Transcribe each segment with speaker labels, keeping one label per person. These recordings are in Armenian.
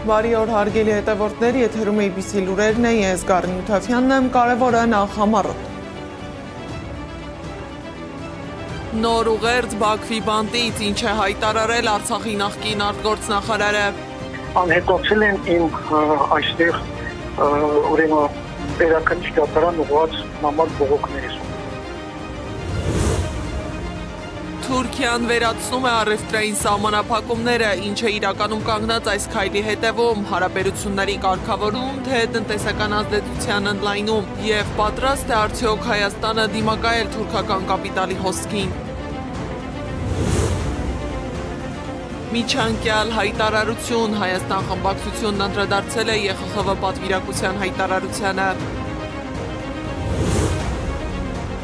Speaker 1: Բարի օր հարգելի հետևորդներ, եթերում ABC լուրերն է, ես Գառնի Ութաֆյանն եմ, կարևորը նախ համառոտ։ Նոր ուղերձ Բաքվի բանտից, ինչ է հայտարարել Արցախի նախկին արտգործնախարարը։
Speaker 2: Անհետացել են իմ այստեղ ուրեմն վերակնիչ դատարան ուղղված նամակ բողոքներից։
Speaker 1: Թուրքիան վերացնում է առևտրային սահմանափակումները, ինչ է իրականում կանգնած այս քայլի հետևում, հարաբերությունների կարգավորում, թե տնտեսական ազդեցության ընդլայնում եւ պատրաստ է արդյոք Հայաստանը դիմակայել թուրքական կապիտալի հոսքին։ Միջանկյալ հայտարարություն, Հայաստան խմբակցությունն անդրադարձել է ԵԽԽՎ պատվիրակության հայտարարությանը։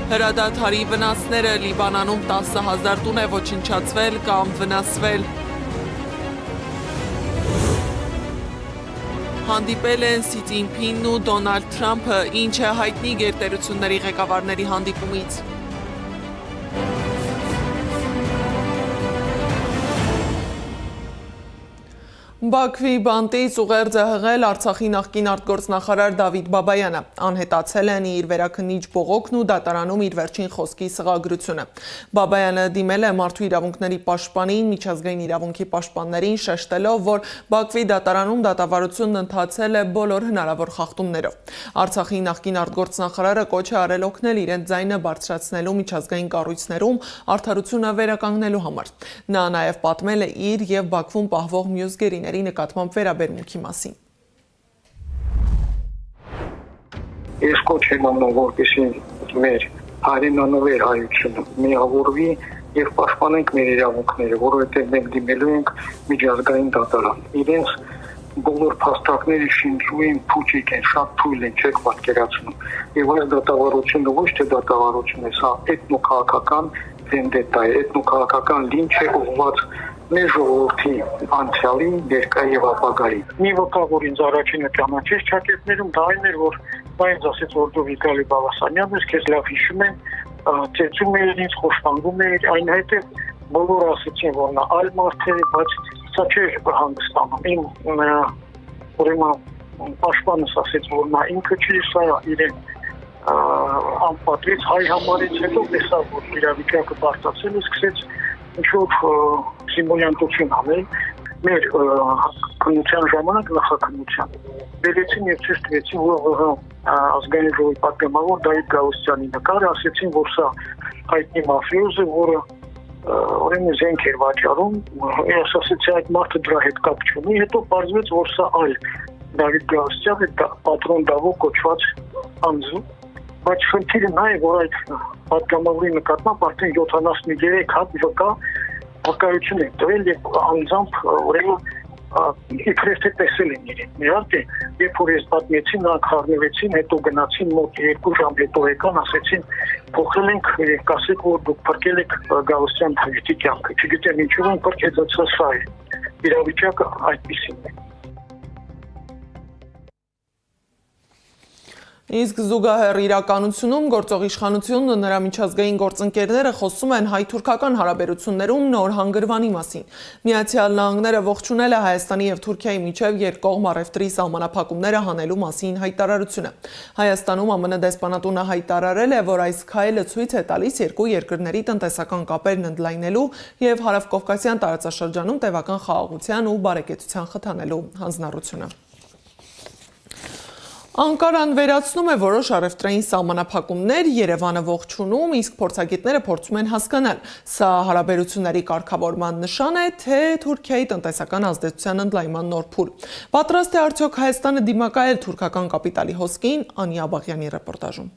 Speaker 1: Հրադադարի վնասները, Լիբանանում 10,000 տուն է ոչնչացվել կամ վնասվել։ Հանդիպել են Սի Ցզինփինն ու Դոնալդ Թրամփը, ինչ է հայտնի գերտերությունների ղեկավարների հանդիպումից։ Բաքվի բանտից ուղերձ է հղել Արցախի նախկին արտգործնախարար Դավիթ Բաբայանը, անհետացել են իր վերաքննիչ բողոքն ու դատարանում իր վերջին խոսքի սղագրությունը։ Բաբայանը դիմել է մարդու իրավունքների պաշտպանին, միջազգային իրավունքի պաշտպաններին, շեշտելով, որ Բաքվի դատարանում դատավարությունն ընթացել է բոլոր հնարավոր խախտումներով։ Արցախի նախկին արտգործնախարարը կոչ է արել օգնել իրենց ձայնը բարձրացնելու միջազգային կառույցներում արդարությունը վերականգնելու համար։ Նա նաև պատմել է իր եւ Բաքվում պահվող մյուս գերիների նկատմամբ վերաբերմունքի մասին։
Speaker 2: Ես կոչ եմ անում, որպեսզի մեր հայրենանվեր հայությունը միավորվի եւ պաշտպանենք մեր իրավունքները, որովհետեւ մենք դիմելու ենք միջազգային դատարան։ Իրենց բոլոր փաստարկները շինչու են, փուչիկ են, շատ թույլ են, չեք պատկերացնում։ Եվ այս դատավարությունը ոչ թե դատավարություն է, սա էթնոքաղաքական վենդետա է, էթնոքաղաքական լինչ է ուղղված մեր ժողովրդի անցյալի, ներկա եւ ապագայի։ Մի վկա, որ ինձ առաջինը ճանաչեց ճակերտներում, դա այն էր, որ նա ինձ ասեց, որ դու Վիտալի Բալասանյանն ես, քեզ լավ հիշում եմ, ծեծում էր ինձ, խոստանգում էր, այնուհետև բոլորը ասեցին, որ նա այլ մարդ է, բայց սա չէր հանգստանում։ Իմ ուրեմն պաշտպանս ասեց, որ նա ինքը չի, սա իրեն անպատրից հայ համարից հետո տեսավ, որ իրավիճակը բարձրացել է, սկսեց ինչ-որ սիմուլյանտություն անել մեր քննության ժամանակ նախաքննության բերեցին եւ ցույց տվեցին, որ ազգային ժողովի պատգամավոր Դավիթ Գալստյանի նկարը, ասեցին, որ սա հայտնի մաֆիոզ է, որը ուրեմն զենք էր վաճառում, ես ասեցի այդ մարդը դրա հետ կապ չունի, հետո պարզվեց, որ սա այլ Դավիթ Գալստյանը պատրոն Դավո կոչված անձ, բայց խնդիրը նա է, որ այդ պատգամավորի նկատմամբ արդեն 73 հատ վկա վկայություն է տվել եւ անձամբ ուրեմն իբրև թե տեսել են իրեն։ Իհարկե, երբ որ ես պատմեցի, նրանք խառնվեցին, հետո գնացին մոտ 2 ժամ հետո եկան, ասեցին փոխել ենք եւ կասեք, որ դուք փրկել եք Գալստյան Դավիթի կյանքը։ Չգիտեմ ինչու են փրկել, սա է։ Իրավիճակը այդպեսին է։
Speaker 1: Իսկ զուգահեռ իրականությունում գործող իշխանությունն ու նրա միջազգային գործընկերները խոսում են հայ-թուրքական հարաբերություններում նոր հանգրվանի մասին։ Միացյալ Նահանգները ողջունել է Հայաստանի եւ Թուրքիայի միջև երկկողմ առևտրի սահմանափակումները հանելու մասին հայտարարությունը։ Հայաստանում ԱՄՆ դեսպանատունը հայտարարել է, որ այս քայլը ցույց է տալիս երկու երկրների տնտեսական կապերն ընդլայնելու եւ հարավկովկասյան տարածաշրջանում տևական խաղաղության ու բարեկեցության խթանելու հանձնառությունը։ Անկարան վերացնում է որոշ առևտրային սահմանափակումներ, Երևանը ողջունում, իսկ փորձագետները փորձում են հասկանալ, սա հարաբերությունների կարգավորման նշան է, թե Թուրքիայի տնտեսական ազդեցության ընդլայնման նոր փուլ։ Պատրաստ է արդյոք Հայաստանը դիմակայել թուրքական կապիտալի հոսքին, Անի Աբաղյանի ռեպորտաժում։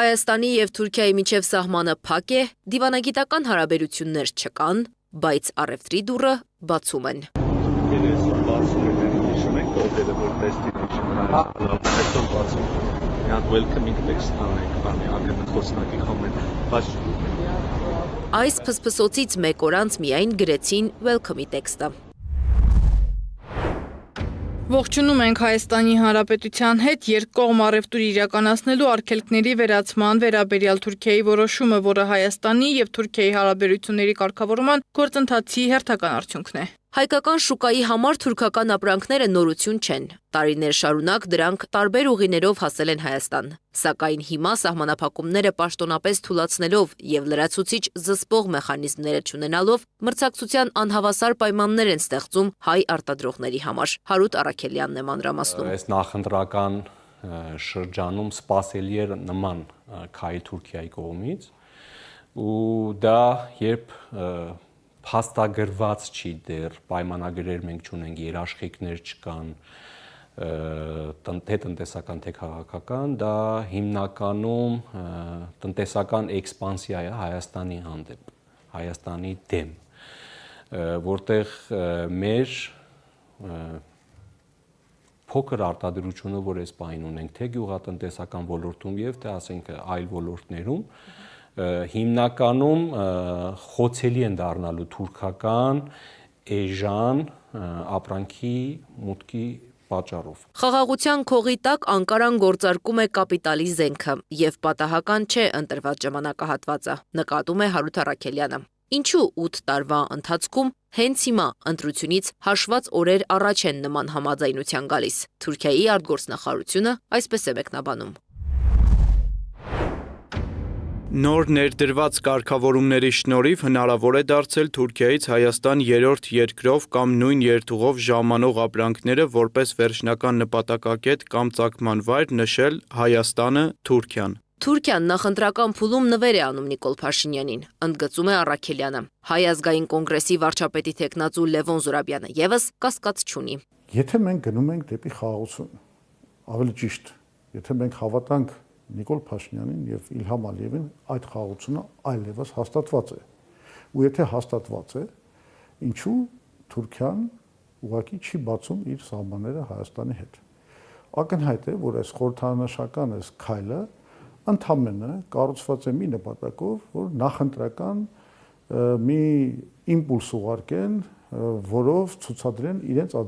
Speaker 3: Հայաստանի եւ Թուրքիայի միջև սահմանը փակ է, դիվանագիտական հարաբերություններ չկան, բայց առևտրի դուռը բացում են։ Այս փսփսոցից մեկ օր անց միայն գրեցին welcome-ի տեքստը։
Speaker 4: Ողջունում ենք Հայաստանի Հանրապետության հետ երկկողմ առևտուր իրականացնելու արգելքների վերացման վերաբերյալ Թուրքիայի որոշումը, որը Հայաստանի եւ Թուրքիայի հարաբերությունների կարգավորման գործընթացի հերթական արդյունքն է։
Speaker 3: Հայկական շուկայի համար թուրքական ապրանքները նորություն չեն։ Տարիներ շարունակ դրանք տարբեր ուղիներով հասել են Հայաստան։ Սակայն հիմա սահմանափակումները պաշտոնապես թուլացնելով եւ լրացուցիչ զսպող մեխանիզմները չունենալով մրցակցության անհավասար պայմաններ են ստեղծում հայ արտադրողների համար։ Հարութ Առաքելյանն է մանրամասնում։
Speaker 5: Այս նախընտրական շրջանում սպասելի էր նման քայլ Թուրքիայի կողմից ու դա երբ փաստագրված չի դեռ պայմանագրեր մենք չունենք, երաշխիքներ չկան, թե տնտեսական, թե քաղաքական, դա հիմնականում տնտեսական էքսպանսիա է Հայաստանի հանդեպ, Հայաստանի դեմ, որտեղ մեր փոքր արտադրությունը, որ այս պահին ունենք, թե գյուղատնտեսական ոլորտում եւ թե ասենք այլ ոլորտներում, հիմնականում խոցելի են դառնալու թուրքական էժան ապրանքի մուտքի պատճառով։
Speaker 3: Խաղաղության քողի տակ Անկարան գործարկում է կապիտալի զենքը եւ պատահական չէ ընտրված ժամանակահատվածը, նկատում է Հարութ Առաքելյանը։ Ինչու 8 տարվա ընթացքում հենց հիմա ընտրությունից հաշված օրեր առաջ են նման համաձայնության գալիս։ Թուրքիայի արտգործնախարարությունը այսպես է մեկնաբանում։
Speaker 6: Նոր ներդրված կարգավորումների շնորհիվ հնարավոր է դարձել Թուրքիայից Հայաստան երրորդ երկրով կամ նույն երթուղով ժամանող ապրանքները որպես վերջնական նպատակակետ կամ ծագման վայր նշել Հայաստանը, Թուրքիան։
Speaker 3: Թուրքիան նախընտրական փուլում նվեր է անում Նիկոլ Փաշինյանին, ընդգծում է Առաքելյանը։ Հայ ազգային կոնգրեսի վարչապետի թեկնածու Լևոն Զուրաբյանը եւս կասկած չունի։
Speaker 7: Եթե մենք գնում ենք դեպի խաղաղություն, ավելի ճիշտ, եթե մենք հավատանք Նիկոլ Փաշինյանին եւ Իլհամ Ալիևին, այդ խաղաղությունը այլևս հաստատված է։ Ու եթե հաստատված է, ինչու Թուրքիան ուղղակի չի բացում իր սահմանները Հայաստանի հետ։ Ակնհայտ է, որ այս խորհրդանշական այս քայլը ընդհանրապես կառուցված է մի նպատակով, որ նախընտրական մի իմպուլս ուղարկեն, որով ցուցադրեն իրենց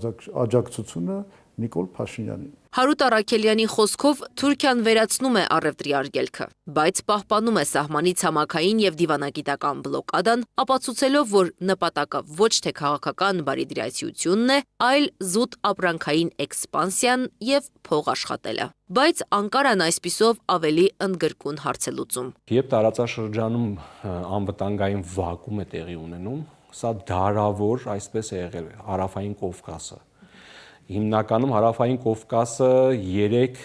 Speaker 7: աջակցությունը Նիկոլ Փաշինյանին։
Speaker 3: Հարութ Առաքելյանի խոսքով Թուրքիան վերացնում է առևտրի արգելքը, բայց պահպանում է սահմանի ցամաքային եւ դիվանագիտական բլոկադան, ապացուցելով, որ նպատակը ոչ թե քաղաքական բարիդրացիությունն է, այլ զուտ ապրանքային էքսպանսիան եւ փող աշխատելը։ Բայց Անկարան այսպիսով ավելի ընդգրկուն հարց է լուծում։
Speaker 5: Երբ տարածաշրջանում անվտանգային վակուում է տեղի ունենում, սա դարավոր այսպես է եղել Հարավային Կովկասը։ Հիմնականում Հարավային Կովկասը 3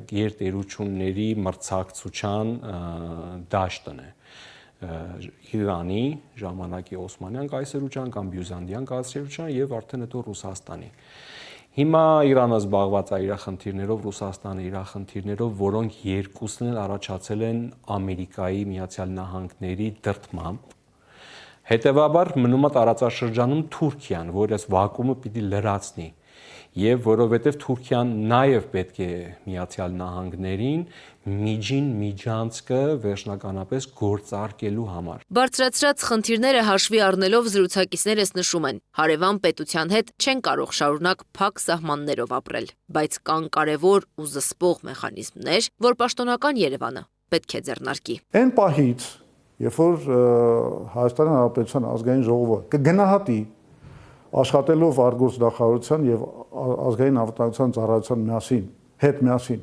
Speaker 5: գերտերությունների մրցակցության դաշտն է։ Իրանի, ժամանակի Օսմանյան կայսրության կամ Բյուզանդյան կայսրության եւ արդեն հետո Ռուսաստանի։ Հիմա Իրանը զբաղված է իր խնդիրներով, Ռուսաստանը իր խնդիրներով, որոնք երկուսն էլ առաջացել են Ամերիկայի Միացյալ Նահանգների դրդմամբ։ Հետևաբար մնում է տարածաշրջանում Թուրքիան, որ այս վակուումը պիտի լրացնի։ Եվ որովհետև Թուրքիան նաև պետք է Միացյալ Նահանգներին միջին միջանցքը վերջնականապես գործարկելու համար։
Speaker 3: Բարձրացրած խնդիրները հաշվի առնելով զրուցակիցներս նշում են, հարևան պետության հետ չեն կարող շարունակ փակ սահմաններով ապրել, բայց կան կարևոր ու զսպող մեխանիզմներ, որ պաշտոնական Երևանը պետք է ձեռնարկի։
Speaker 7: Այն պահից, երբ որ Հայաստանի Հանրապետության ազգային ժողովը կգնահատի աշխատելով արտգործնախարարության եւ ազգային անվտանգության ծառայության միասին,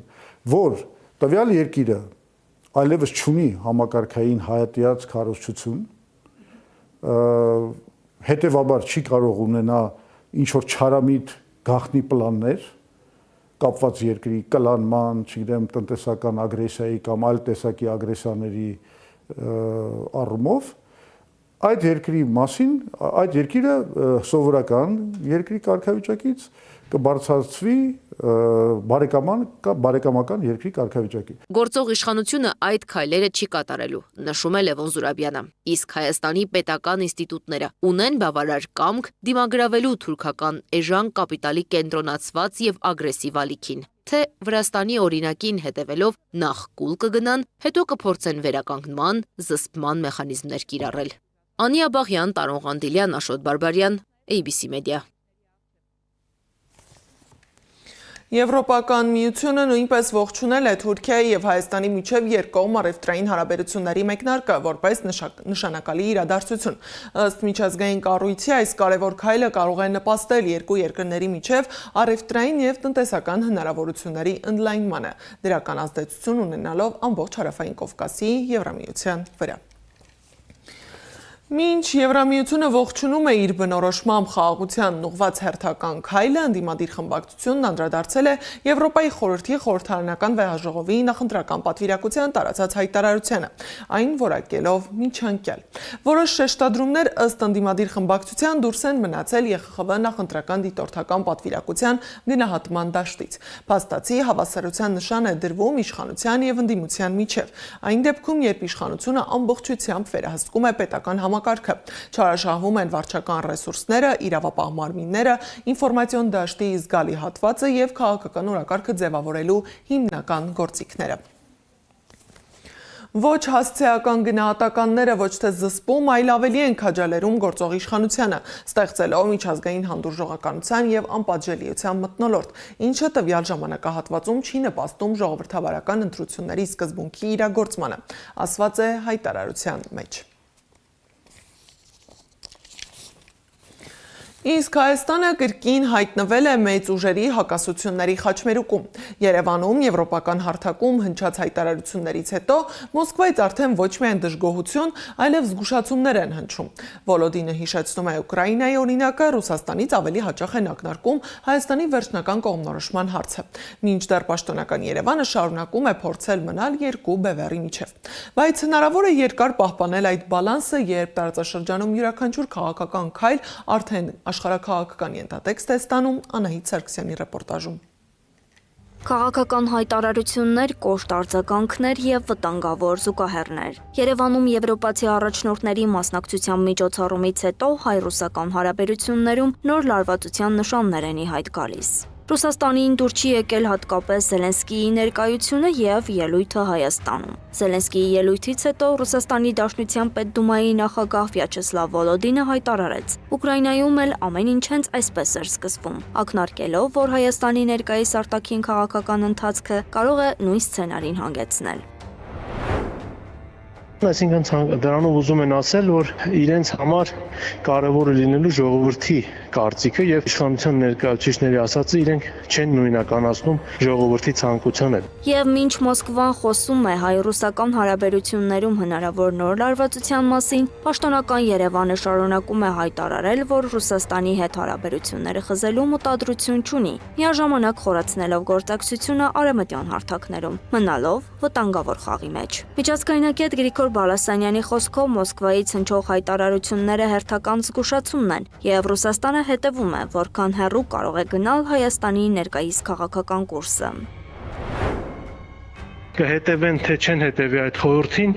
Speaker 7: որ տվյալ երկիրը այլևս չունի համակարգային հայատյաց քարոզչություն, հետեւաբար չի կարող ունենա ինչ որ չարամիտ գաղտնի պլաններ կապված երկրի կլանման, չգիտեմ, տնտեսական ագրեսիայի կամ այլ տեսակի ագրեսիաների առումով, այդ երկրի մասին, այդ երկիրը սովորական երկրի կարգավիճակից կբարձրացվի բարեկամական երկրի կարգավիճակի։
Speaker 3: Գործող իշխանությունը այդ քայլերը չի կատարելու, նշում է Լևոն Զուրաբյանը։ Իսկ Հայաստանի պետական ինստիտուտները ունեն բավարար կամք դիմագրավելու թուրքական էժան կապիտալի կենտրոնացված եւ ագրեսիվ ալիքին, թե Վրաստանի օրինակին հետևելով նախ կուլ կգնան, հետո կփորձեն վերականգնման, զսպման մեխանիզմներ կիրառել։ Անի Աբաղյան, Տարոն Ղանդիլյան, Աշոտ Բարբարյան, ABC Media։
Speaker 1: Եվրոպական միությունը նույնպես ողջունել է Թուրքիայի եւ Հայաստանի միջև երկկողմ առևտրային հարաբերությունների մեկնարկը որպես նշանակալի իրադարձություն։ Ըստ միջազգային կառույցի այս կարևոր քայլը կարող է նպաստել երկու երկրների միջև առևտրային եւ տնտեսական հնարավորությունների ընդլայնմանը, դրական ազդեցություն ունենալով ամբողջ Հարավային Կովկասի Եվրամիության վրա։ Մինչ Եվրամիությունը ողջունում է իր բնորոշմամբ խաղաղությանն ուղղված հերթական քայլը, ընդդիմադիր խմբակցությունն անդրադարձել է Եվրոպայի խորհրդի խորհրդարանական վեհաժողովի նախընտրական պատվիրակության տարածած հայտարարությանը, այն որակելով միջանկյալ։ Որոշ շեշտադրումներ ըստ ընդդիմադիր խմբակցության դուրս են մնացել ԵԽԽՎ նախընտրական դիտորդական պատվիրակության գնահատման դաշտից։ Փաստացի հավասարության նշան է դրվում իշխանության եւ ընդդիմության միջև։ Այն դեպքում, երբ իշխանությունը ամբողջությամբ վերահսկում է պետական համակարգը, չարաշահվում են վարչական ռեսուրսները, իրավապահ մարմինները, ինֆորմացիոն դաշտի զգալի հատվածը եւ քաղաքական օրակարգը ձևավորելու հիմնական գործիքները։ Ոչ հասցեական գնահատականները ոչ թե զսպում, այլ ավելի են քաջալերում գործող իշխանությանը, ստեղծելով միջազգային հանդուրժողականության եւ անպատժելիության մթնոլորտ, ինչը տվյալ ժամանակահատվածում չի նպաստում ժողովրդավարական ընտրությունների սկզբունքի իրագործմանը, ասված է հայտարարության մեջ։ Իսկ Հայաստանը կրկին հայտնվել է մեծ ուժերի հակասությունների խաչմերուկում։ Երևանում եվրոպական հարթակում հնչած հայտարարություններից հետո Մոսկվայից արդեն ոչ միայն դժգոհություն, այլև զգուշացումներ են հնչում։ Վոլոդինը հիշեցնում է Ուկրաինայի օրինակը, Ռուսաստանից ավելի հաճախ են ակնարկում Հայաստանի վերջնական կողմնորոշման հարցը։ Մինչդեռ պաշտոնական Երևանը շարունակում է փորձել մնալ երկու բևեռի միջև։ Բայց հնարավոր է երկար պահպանել այդ բալանսը, երբ տարածաշրջանում յուրաքանչյուր քաղաքական քայլ արդեն աշխարհաքաղաքական ենթատեքստ է ստանում Անահիտ Սարգսյանի ռեպորտաժում։
Speaker 8: Քաղաքական հայտարարություններ, կոշտ արձագանքներ եւ վտանգավոր զուգահեռներ։ Երևանում եվրոպացի առաջնորդների մասնակցության միջոցառումից հետո հայ-ռուսական հարաբերություններում նոր լարվածության նշաններ են ի հայտ գալիս։ Ռուսաստանին դուր չի եկել հատկապես Զելենսկիի ներկայությունը եւ ելույթը Հայաստանում։ Զելենսկիի ելույթից հետո Ռուսաստանի Դաշնության պետդումայի նախագահ Վյաչեսլավ Վոլոդինը հայտարարեց. Ուկրաինայում էլ ամեն ինչ հենց այսպես էր սկսվում, ակնարկելով, որ Հայաստանի ներկայիս արտաքին քաղաքական ընթացքը կարող է նույն սցենարին հանգեցնել։
Speaker 9: Այսինքն դրանով ուզում են ասել, որ իրենց համար կարևոր է լինելու ժողովրդի կարծիքը եւ իշխանության ներկայացուցիչների ասածը իրենք չեն նույնականացնում ժողովրդի ցանկությանը։
Speaker 8: Եվ մինչ Մոսկվան խոսում է հայ-ռուսական հարաբերություններում հնարավոր նոր լարվածության մասին, պաշտոնական Երևանը շարունակում է հայտարարել, որ Ռուսաստանի հետ հարաբերությունները խզելու մտադրություն չունի, միաժամանակ խորացնելով գործակցությունը արևմտյան հարթակներում, մնալով վտանգավոր խաղի մեջ։ Միջազգայնագետ Գրիգոր Բալասանյանի խոսքով Մոսկվայից հնչող հայտարարությունները հերթական զգուշացումն են, եւ Ռուսաստանը հետևում է, որքան հեռու կարող է գնալ Հայաստանի ներկայիս քաղաքական կուրսը։
Speaker 9: Կհետևեն, թե չեն հետևի այդ խորհրդին,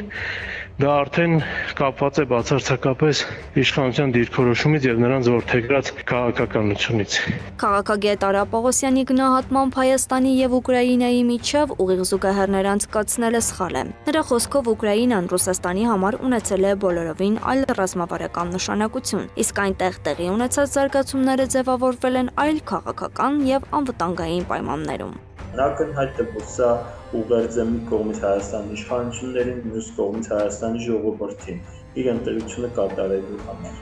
Speaker 9: դա արդեն կապված է բացարձակապես իշխանության դիրքորոշումից եւ նրանց որդեգրած քաղաքականությունից։
Speaker 8: Քաղաքագետ Արա Պողոսյանի գնահատմամբ Հայաստանի եւ Ուկրաինայի միջև ուղիղ զուգահեռներ անցկացնելը սխալ է։ Նրա խոսքով Ուկրաինան Ռուսաստանի համար ունեցել է բոլորովին այլ ռազմավարական նշանակություն, իսկ այնտեղ տեղի ունեցած զարգացումները ձևավորվել են այլ քաղաքական եւ անվտանգային պայմաններում։
Speaker 10: Ակնհայտ է, որ սա ուղերձ է մի կողմից Հայաստանի իշխանություններին, մյուս կողմից Հայաստանի ժողովրդին իր ընտրությունը կատարելու համար։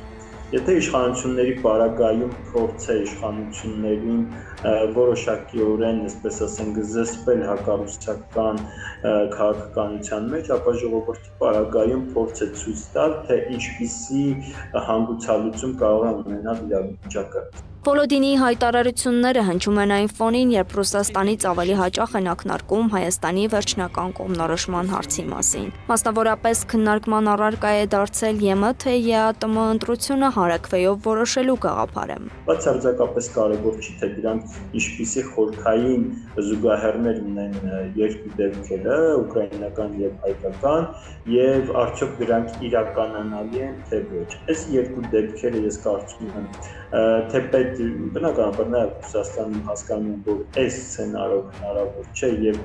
Speaker 10: Եթե իշխանությունների պարագայում փորձ է իշխանություններին որոշակիորեն, այսպես ասենք, զսպել հակառուսական քաղաքականության մեջ, ապա ժողովրդի պարագայում փորձ է ցույց տալ, թե ինչպիսի հանգուցալուծում կարող է ունենալ իրավիճակը։
Speaker 8: Վոլոդինի հայտարարությունները հնչում են այն ֆոնին, երբ Ռուսաստանից ավելի հաճախ են ակնարկում Հայաստանի վերջնական կողմնորոշման հարցի մասին։ Մասնավորապես քննարկման առարկա է դարձել ԵՄ թե ԵԱՏՄ ընտրությունը հանրաքվեով որոշելու գաղափարը։
Speaker 10: Բացարձակապես կարևոր չի, թե դրանք ինչպիսի խորքային զուգահեռներ ունեն երկու դեպքերը, ուկրաինական եւ հայկական, եւ արդյոք դրանք իրականանալի են թե ոչ։ Այս երկու դեպքերը ես կարծում եմ, թե պետք բնականաբար նաև Ռուսաստանում հասկանում, որ այս սցենարով հնարավոր չէ եւ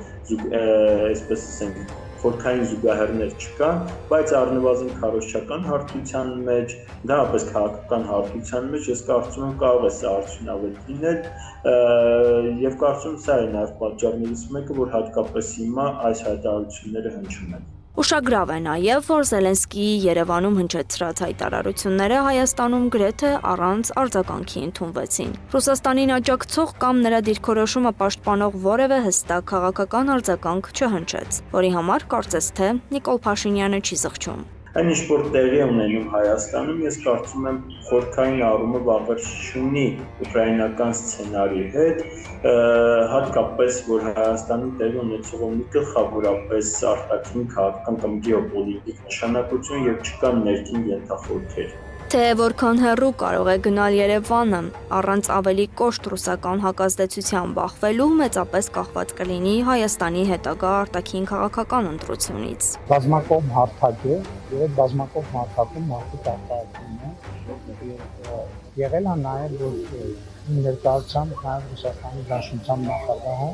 Speaker 10: այսպես ասենք խորքային զուգահեռներ չկան, բայց առնվազն քարոզչական հարթության մեջ, ընդհանրապես քաղաքական հարթության մեջ ես կարծում եմ կարող է սա արդյունավետ լինել եւ կարծում սա է նաեւ պատճառներից մեկը, որ հատկապես հիմա այս հայտարարությունները հնչում են։
Speaker 8: Ուշագրավ է նաև, որ Զելենսկիի Երևանում հնչեցրած հայտարարությունները Հայաստանում գրեթե առանց արձագանքի ընդունվեցին։ Ռուսաստանին աջակցող կամ նրա դիրքորոշումը պաշտպանող որևէ հստակ քաղաքական արձագանք չհնչեց, որի համար կարծես թե Նիկոլ Փաշինյանը չի զղջում։
Speaker 10: Այնինչ որ տեղի ունենում Հայաստանում, ես կարծում եմ խորքային առումով աղերս չունի ուկրաինական սցենարի հետ, հատկապես որ Հայաստանում տեղի ունեցողով մի գլխավորապես արտաքին քաղաքական կամ գեոպոլիտիկ նշանակություն եւ չկան ներքին ենթախորքեր։
Speaker 8: Թե որքան հեռու կարող է գնալ Երևանը, առանց ավելի կոշտ ռուսական հակազդեցության բախվելու մեծապես կախված կլինի Հայաստանի հետագա արտաքին քաղաքական ընտրությունից։
Speaker 11: Բազմակողմ հարթակ է, եւ բազմակողմ հարթակում մարդիկ արտահայտվում են։ Եղել է նաեւ որ ներկայացան նաեւ Ռուսաստանի Դաշնության նախագահը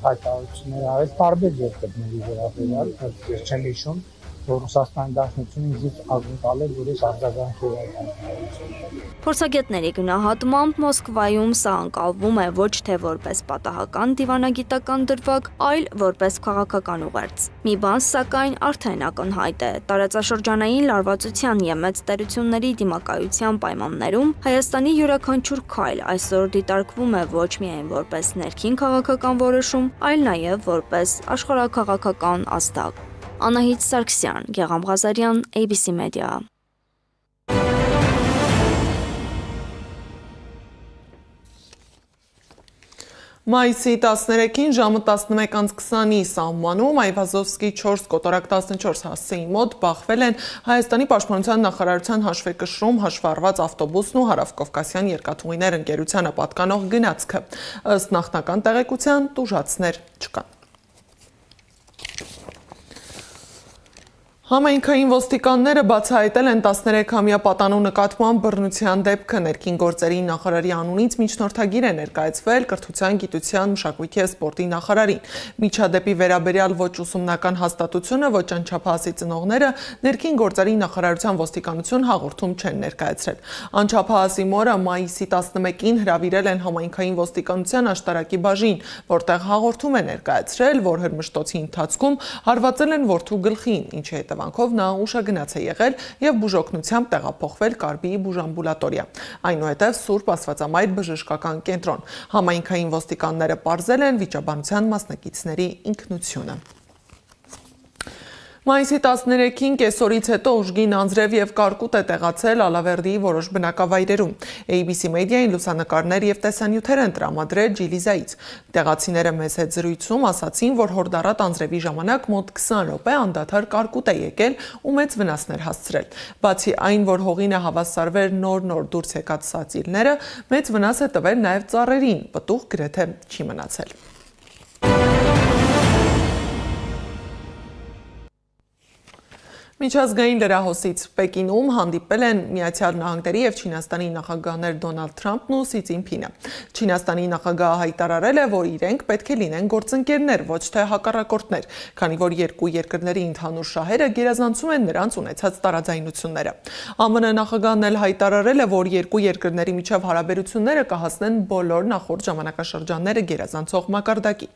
Speaker 11: հայտարարություններ արել տարբեր երկրների վերաբերյալ, ես չեմ հիշում, որ Ռուսաստանի Դաշնությունը ինձ ակնկալել որ ես արձագանքի հայտարարություն։
Speaker 8: Փորձագետների գնահատմամբ Մոսկվայում սա անցալվում է ոչ թե որպես պատահական դիվանագիտական դրվագ, այլ որպես քաղաքական ուղերձ։ Մի բան սակայն արդեն ակնհայտ է. տարածաշրջանային լարվածության եւ մեծ տերությունների դիմակայության պայմաններում Հայաստանի յուրաքանչյուր քայլ այսօր դիտարկվում է ոչ միայն որպես ներքին քաղաքական որոշում, այլ նաեւ որպես աշխարհաքաղաքական ազդակ։ Անահիտ Սարգսյան, Գեղամ Ղազարյան, ABC Media։
Speaker 1: Մայիսի 13-ին ժամը 11:20-ի սահմանում Այվազովսկի 4 կոտորակ 14 հասցեի մոտ բախվել են Հայաստանի պաշտպանության նախարարության հաշվեկշռում հաշվառված ավտոբուսն ու Հարավկովկասյան երկաթուղիներ ընկերությանը պատկանող գնացքը։ Ըստ նախնական տեղեկության տուժածներ չկան։ Համայնքային ոստիկանները բացահայտել են 13-ամյա պատանու նկատմամբ բռնության դեպքը ներքին գործերի նախարարի անունից միջնորդագիր է ներկայացվել կրթության, գիտության, մշակույթի և սպորտի նախարարին։ Միջադեպի վերաբերյալ ոչ ուսումնական հաստատությունը, ոչ անչափահասի ծնողները ներքին գործերի նախարարության ոստիկանություն հաղորդում չեն ներկայացրել։ Անչափահասի մորը մայիսի 11-ին հրավիրել են համայնքային ոստիկանության աշտարակի բաժին, որտեղ հաղորդում է ներկայացրել, որ հրմշտոցի ընթացքում հարվածել են որդու գլխին, ինչի հետևանքով նա ուշագնաց է եղել եւ բուժօգնությամբ տեղափոխվել Կարբիի բուժամբուլատորիա, այնուհետև Սուրբ Աստվածամայր բժշկական կենտրոն։ Համայնքային ոստիկանները պարզել են վիճաբանության մասնակիցների ինքնությունը։ Մայիսի 13-ին կեսօրից հետո ուժգին անձրև եւ կարկուտ է տեղացել Ալավերդիի որոշ բնակավայրերում։ ABC Media-ին լուսանկարներ եւ տեսանյութեր են տրամադրել Ջիլիզայից։ Տեղացիները մեծ հետ զրույցում ասացին, որ հորդառատ անձրևի ժամանակ մոտ 20 րոպե անդադար կարկուտ է եկել ու մեծ վնասներ հասցրել։ Բացի այն, որ հողին է հավասարվել նոր դուրս եկած սածիրները, մեծ վնաս է տվել նաեւ ծառերին, պտուղ գրեթե չի մնացել։ Միջազգային լրահոսից Պեկինում հանդիպել են Միացյալ Նահանգների եւ Չինաստանի նախագահներ Դոնալդ Թրամփն ու Սի Ցզինփինը։ Չինաստանի նախագահը հայտարարել է, որ իրենք պետք է լինեն գործընկերներ, ոչ թե հակառակորդներ, քանի որ երկու երկրների ընդհանուր շահերը գերազանցում են նրանց ունեցած տարաձայնությունները։ ԱՄՆ նախագահն էլ հայտարարել է, որ երկու երկրների միջև հարաբերությունները կհասնեն բոլոր նախորդ ժամանակաշրջանները գերազանցող մակարդակի։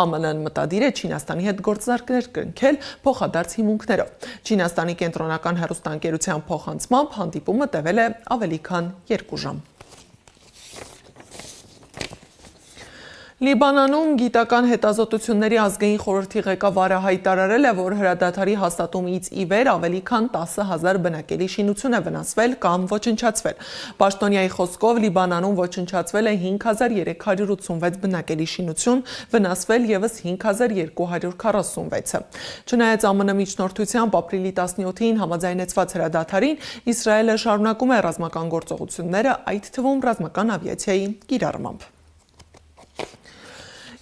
Speaker 1: ԱՄՆ-ն մտադիր է Չինաստանի հետ գործարքներ կնքել փոխադարձ հիմունքներով։ Չինաստանի կենտրոնական հեռուստաընկերության փոխանցմամբ հանդիպումը տևել է ավելի քան 2 ժամ։ Լիբանանում գիտական հետազոտությունների ազգային խորհրդի ղեկավարը հայտարարել է, որ հրադադարի հաստատումից ի վեր ավելի քան 10,000 բնակելի շինություն է վնասվել կամ ոչնչացվել։ Պաշտոնյայի խոսքով Լիբանանում ոչնչացվել է 5386 բնակելի շինություն, վնասվել ևս 5246-ը։ Չնայած ԱՄՆ միջնորդությամբ ապրիլի 17-ին համաձայնեցված հրադադարին, Իսրայելը շարունակում է ռազմական գործողությունները, այդ թվում ռազմական ավիացիայի կիրառմամբ։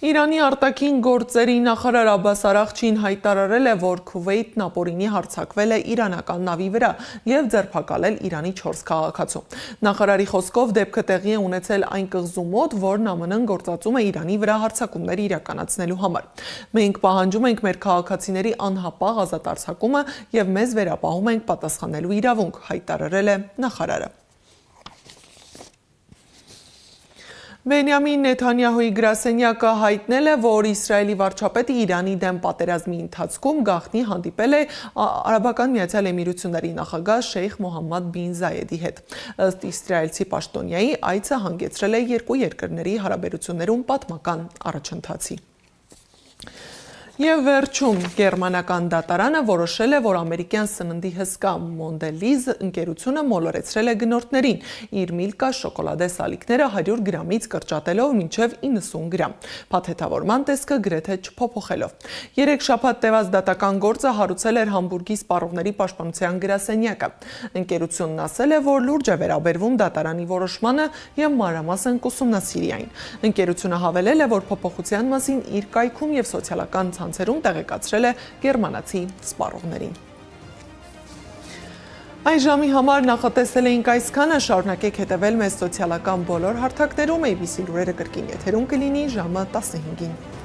Speaker 1: Իրանի արտաքին գործերի նախարար Աբբաս Արաղչին հայտարարել է, որ Քուվեյթն ապօրինի հարձակվել է իրանական նավի վրա եւ ձերբակալել Իրանի 4 քաղաքացու։ Նախարարի խոսքով դեպքը տեղի է ունեցել այն կղզու մոտ, որն ԱՄՆ-ն գործածում է Իրանի վրա հարձակումներ իրականացնելու համար։ Մենք պահանջում ենք մեր քաղաքացիների անհապաղ ազատ արձակումը եւ մեզ վերապահում ենք պատասխանելու իրավունք, հայտարարել է նախարարը։ Բենյամին Նեթանյահուի գրասենյակը հայտնել է, որ Իսրայելի վարչապետը Իրանի դեմ պատերազմի ընթացքում գաղտնի հանդիպել է Արաբական Միացյալ Էմիրությունների նախագահ Շեյխ Մոհամմադ բին Զայեդի հետ։ Ըստ իսրայելցի պաշտոնյայի, այցը հանգեցրել է երկու երկրների հարաբերություններում պատմական առաջընթացի։ Եվ վերջում գերմանական դատարանը որոշել է, որ ամերիկյան սննդի հսկա Mondelez ընկերությունը մոլորեցրել է գնորդներին իր Միլկա շոկոլադե սալիկները 100 գրամից կրճատելով մինչև 90 գրամ, փաթեթավորման տեսքը գրեթե չփոփոխելով։ 3 շաբաթ տևած դատական գործը հարուցել էր Համբուրգի սպառողների պաշտպանության գրասենյակը։ Ընկերությունն ասել է, որ լուրջ է վերաբերվում դատարանի որոշմանը եւ մանրամասն կուսումնասիրի այն։ Ընկերությունը հավելել է, որ փոփոխության մասին իր կայքում եւ սոցիալական ցանցերում տեղեկացրել է գերմանացի սպառողներին։ Այս ժամի համար նախատեսել էինք այսքանը, շարունակեք հետևել մեզ սոցիալական բոլոր հարթակներում, ABC լուրերը կրկին եթերում կլինի ժամը 15-ին։